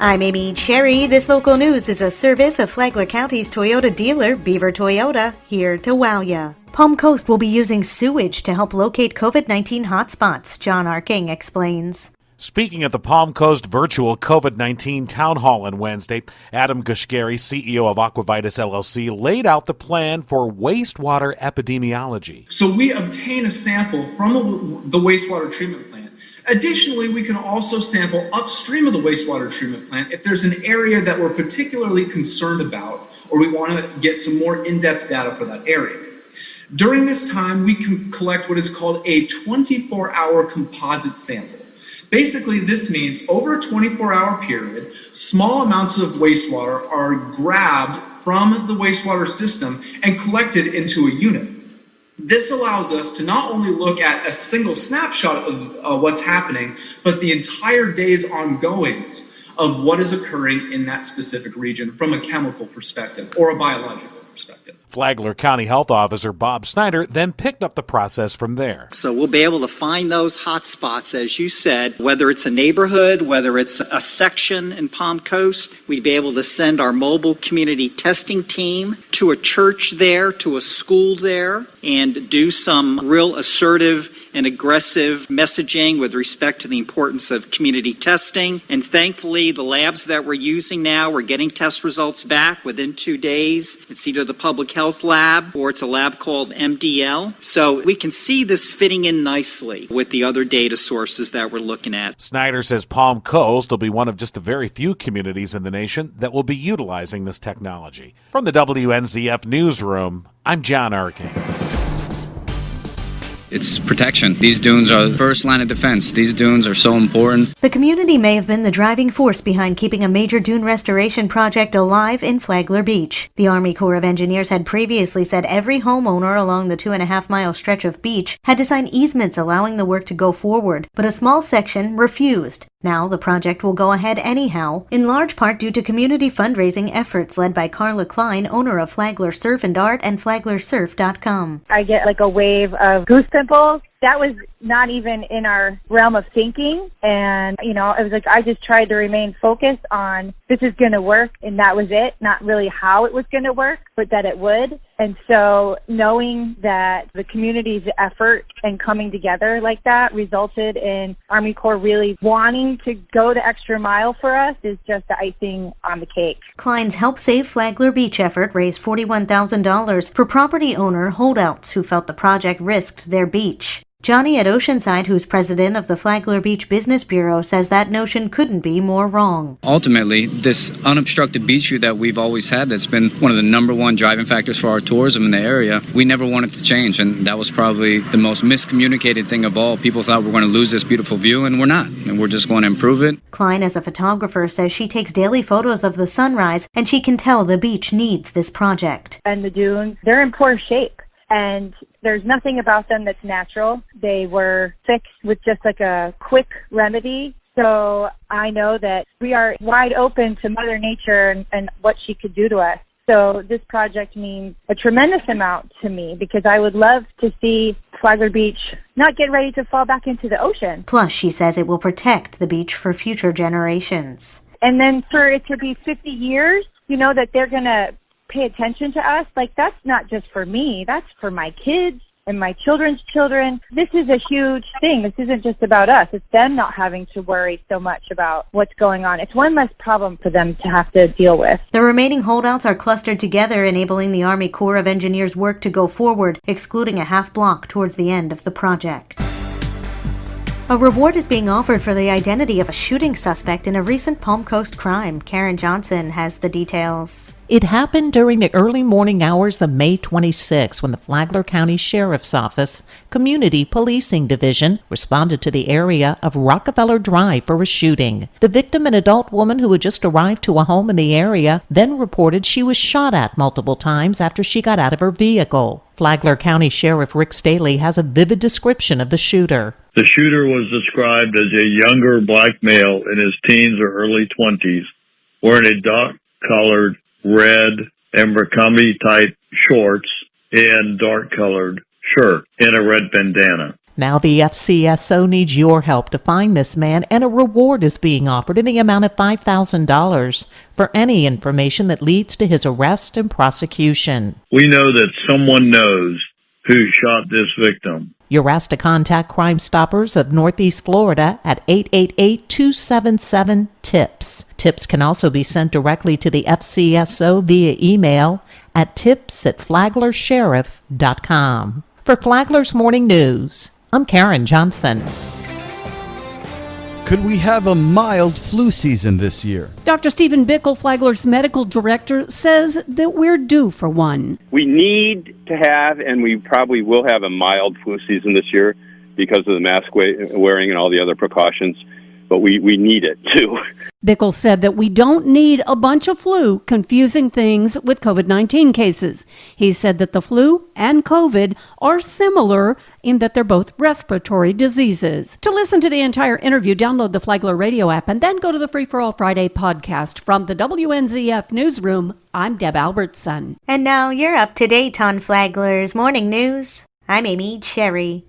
I'm Amy Cherry. This local news is a service of Flagler County's Toyota dealer, Beaver Toyota, here to wow ya. Palm Coast will be using sewage to help locate COVID-19 hotspots, John Arking explains. Speaking at the Palm Coast virtual COVID-19 town hall on Wednesday, Adam Gushgari, CEO of Aquavitus LLC, laid out the plan for wastewater epidemiology. So we obtain a sample from the wastewater treatment plant. Additionally, we can also sample upstream of the wastewater treatment plant if there's an area that we're particularly concerned about or we want to get some more in-depth data for that area. During this time, we can collect what is called a 24-hour composite sample. Basically, this means over a 24-hour period, small amounts of wastewater are grabbed from the wastewater system and collected into a unit. This allows us to not only look at a single snapshot of what's happening, but the entire day's ongoings of what is occurring in that specific region from a chemical perspective or a biological perspective. Flagler County Health Officer Bob Snyder then picked up the process from there. So we'll be able to find those hot spots, as you said, whether it's a neighborhood, whether it's a section in Palm Coast. We'd be able to send our mobile community testing team to a church there, to a school there, and do some real assertive and aggressive messaging with respect to the importance of community testing. And thankfully, the labs that we're using now, we're getting test results back within 2 days. It's either the public health lab or it's a lab called MDL. So we can see this fitting in nicely with the other data sources that we're looking at. Snyder says Palm Coast will be one of just a very few communities in the nation that will be utilizing this technology. From the WNZF newsroom, I'm John Arking. It's protection. These dunes are the first line of defense. These dunes are so important. The community may have been the driving force behind keeping a major dune restoration project alive in Flagler Beach. The Army Corps of Engineers had previously said every homeowner along the 2.5-mile stretch of beach had to sign easements allowing the work to go forward, but a small section refused. Now the project will go ahead anyhow, in large part due to community fundraising efforts led by Carla Klein, owner of Flagler Surf and Art and FlaglerSurf.com. I get like a wave of goose pimples. That was not even in our realm of thinking. And, it was like I just tried to remain focused on this is going to work, and that was it. Not really how it was going to work, but that it would. And so knowing that the community's effort and coming together like that resulted in Army Corps really wanting to go the extra mile for us is just the icing on the cake. Klein's Help Save Flagler Beach effort raised $41,000 for property owner holdouts who felt the project risked their beach. Johnny at Oceanside, who's president of the Flagler Beach Business Bureau, says that notion couldn't be more wrong. Ultimately, this unobstructed beach view that we've always had, that's been one of the number one driving factors for our tourism in the area, we never wanted to change, and that was probably the most miscommunicated thing of all. People thought we're going to lose this beautiful view, and we're not, and we're just going to improve it. Klein, as a photographer, says she takes daily photos of the sunrise, and she can tell the beach needs this project. And the dunes, they're in poor shape. And there's nothing about them that's natural. They were fixed with just like a quick remedy. So I know that we are wide open to Mother Nature and what she could do to us. So this project means a tremendous amount to me because I would love to see Flagler Beach not get ready to fall back into the ocean. Plus, she says it will protect the beach for future generations. And then for it to be 50 years, that they're going to pay attention to us, like that's not just for me, that's for my kids and my children's children. This is a huge thing. This isn't just about us. It's them not having to worry so much about what's going on. It's one less problem for them to have to deal with. The remaining holdouts are clustered together, enabling the Army Corps of Engineers work to go forward, excluding a half block towards the end of the project. A reward is being offered for the identity of a shooting suspect in a recent Palm Coast crime. Karen Johnson has the details. It happened during the early morning hours of May 26 when the Flagler County Sheriff's Office Community Policing Division responded to the area of Rockefeller Drive for a shooting. The victim, an adult woman who had just arrived to a home in the area, then reported she was shot at multiple times after she got out of her vehicle. Flagler County Sheriff Rick Staley has a vivid description of the shooter. The shooter was described as a younger black male in his teens or early 20s, wearing a dark-colored red Abercrombie type shorts and dark-colored shirt and a red bandana. Now the FCSO needs your help to find this man, and a reward is being offered in the amount of $5,000 for any information that leads to his arrest and prosecution. We know that someone knows who shot this victim. You're asked to contact Crime Stoppers of Northeast Florida at 888-277-TIPS. Tips can also be sent directly to the FCSO via email at tips@flaglersheriff.com. For Flagler's Morning News, I'm Karen Johnson. Could we have a mild flu season this year? Dr. Stephen Bickle, Flagler's medical director, says that we're due for one. We need to have, and we probably will have, a mild flu season this year because of the mask wearing and all the other precautions, but we need it too. Bickle said that we don't need a bunch of flu confusing things with COVID-19 cases. He said that the flu and COVID are similar in that they're both respiratory diseases. To listen to the entire interview, download the Flagler radio app and then go to the Free for All Friday podcast. From the WNZF newsroom, I'm Deb Albertson. And now you're up to date on Flagler's Morning News. I'm Amy Cherry.